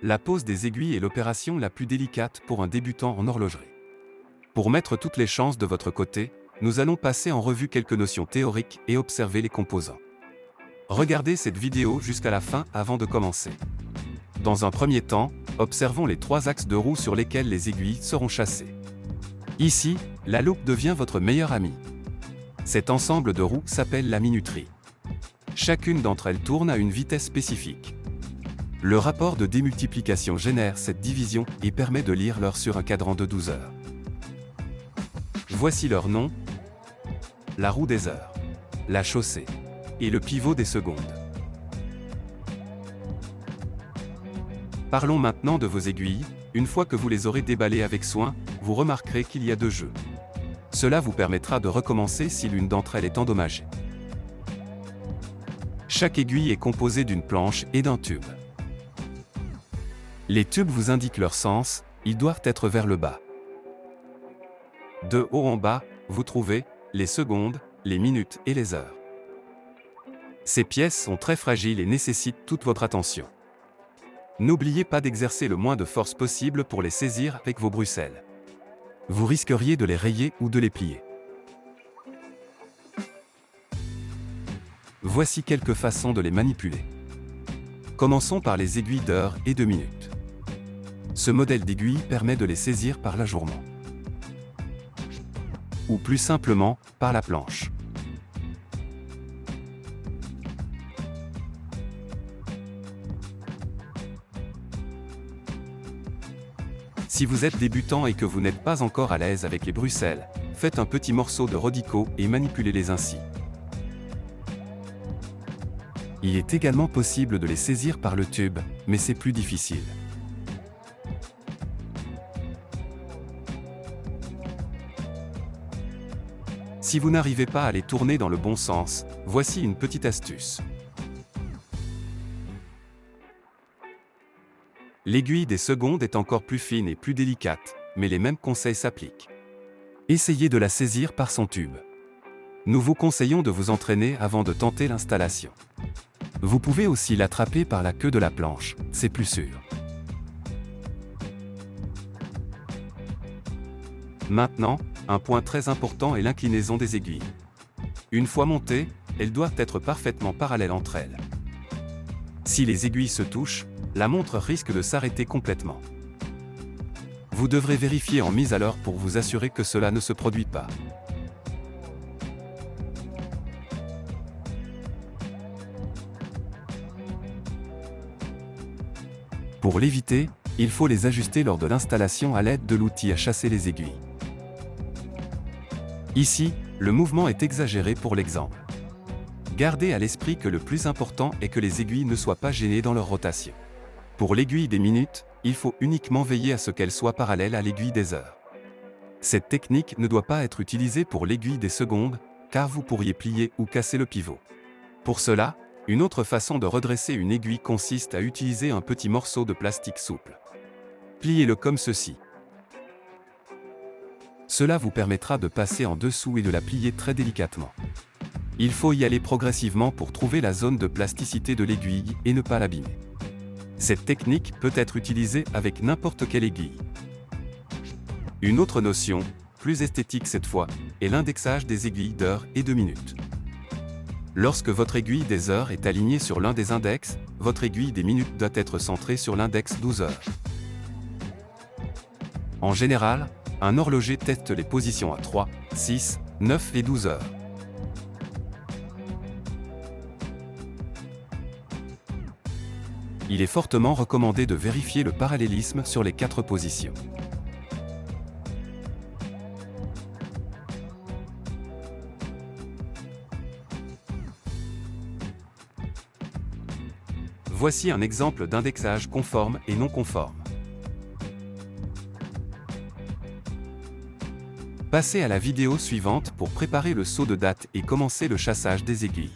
La pose des aiguilles est l'opération la plus délicate pour un débutant en horlogerie. Pour mettre toutes les chances de votre côté, nous allons passer en revue quelques notions théoriques et observer les composants. Regardez cette vidéo jusqu'à la fin avant de commencer. Dans un premier temps, observons les 3 axes de roue sur lesquels les aiguilles seront chassées. Ici, la loupe devient votre meilleure amie. Cet ensemble de roues s'appelle la minuterie. Chacune d'entre elles tourne à une vitesse spécifique. Le rapport de démultiplication génère cette division et permet de lire l'heure sur un cadran de 12 heures. Voici leurs noms: la roue des heures, la chaussée et le pivot des secondes. Parlons maintenant de vos aiguilles. Une fois que vous les aurez déballées avec soin, vous remarquerez qu'il y a 2 jeux. Cela vous permettra de recommencer si l'une d'entre elles est endommagée. Chaque aiguille est composée d'une planche et d'un tube. Les tubes vous indiquent leur sens, ils doivent être vers le bas. De haut en bas, vous trouvez les secondes, les minutes et les heures. Ces pièces sont très fragiles et nécessitent toute votre attention. N'oubliez pas d'exercer le moins de force possible pour les saisir avec vos bruxelles. Vous risqueriez de les rayer ou de les plier. Voici quelques façons de les manipuler. Commençons par les aiguilles d'heure et de minutes. Ce modèle d'aiguille permet de les saisir par l'ajournement. Ou plus simplement, par la planche. Si vous êtes débutant et que vous n'êtes pas encore à l'aise avec les bruxelles, faites un petit morceau de rodico et manipulez-les ainsi. Il est également possible de les saisir par le tube, mais c'est plus difficile. Si vous n'arrivez pas à les tourner dans le bon sens, voici une petite astuce. L'aiguille des secondes est encore plus fine et plus délicate, mais les mêmes conseils s'appliquent. Essayez de la saisir par son tube. Nous vous conseillons de vous entraîner avant de tenter l'installation. Vous pouvez aussi l'attraper par la queue de la planche, c'est plus sûr. Maintenant, un point très important est l'inclinaison des aiguilles. Une fois montées, elles doivent être parfaitement parallèles entre elles. Si les aiguilles se touchent, la montre risque de s'arrêter complètement. Vous devrez vérifier en mise à l'heure pour vous assurer que cela ne se produit pas. Pour l'éviter, il faut les ajuster lors de l'installation à l'aide de l'outil à chasser les aiguilles. Ici, le mouvement est exagéré pour l'exemple. Gardez à l'esprit que le plus important est que les aiguilles ne soient pas gênées dans leur rotation. Pour l'aiguille des minutes, il faut uniquement veiller à ce qu'elle soit parallèle à l'aiguille des heures. Cette technique ne doit pas être utilisée pour l'aiguille des secondes, car vous pourriez plier ou casser le pivot. Pour cela, une autre façon de redresser une aiguille consiste à utiliser un petit morceau de plastique souple. Pliez-le comme ceci. Cela vous permettra de passer en dessous et de la plier très délicatement. Il faut y aller progressivement pour trouver la zone de plasticité de l'aiguille et ne pas l'abîmer. Cette technique peut être utilisée avec n'importe quelle aiguille. Une autre notion, plus esthétique cette fois, est l'indexage des aiguilles d'heure et de minutes. Lorsque votre aiguille des heures est alignée sur l'un des index, votre aiguille des minutes doit être centrée sur l'index 12 heures. En général, un horloger teste les positions à 3, 6, 9 et 12 heures. Il est fortement recommandé de vérifier le parallélisme sur les 4 positions. Voici un exemple d'indexage conforme et non conforme. Passez à la vidéo suivante pour préparer le saut de date et commencer le chassage des aiguilles.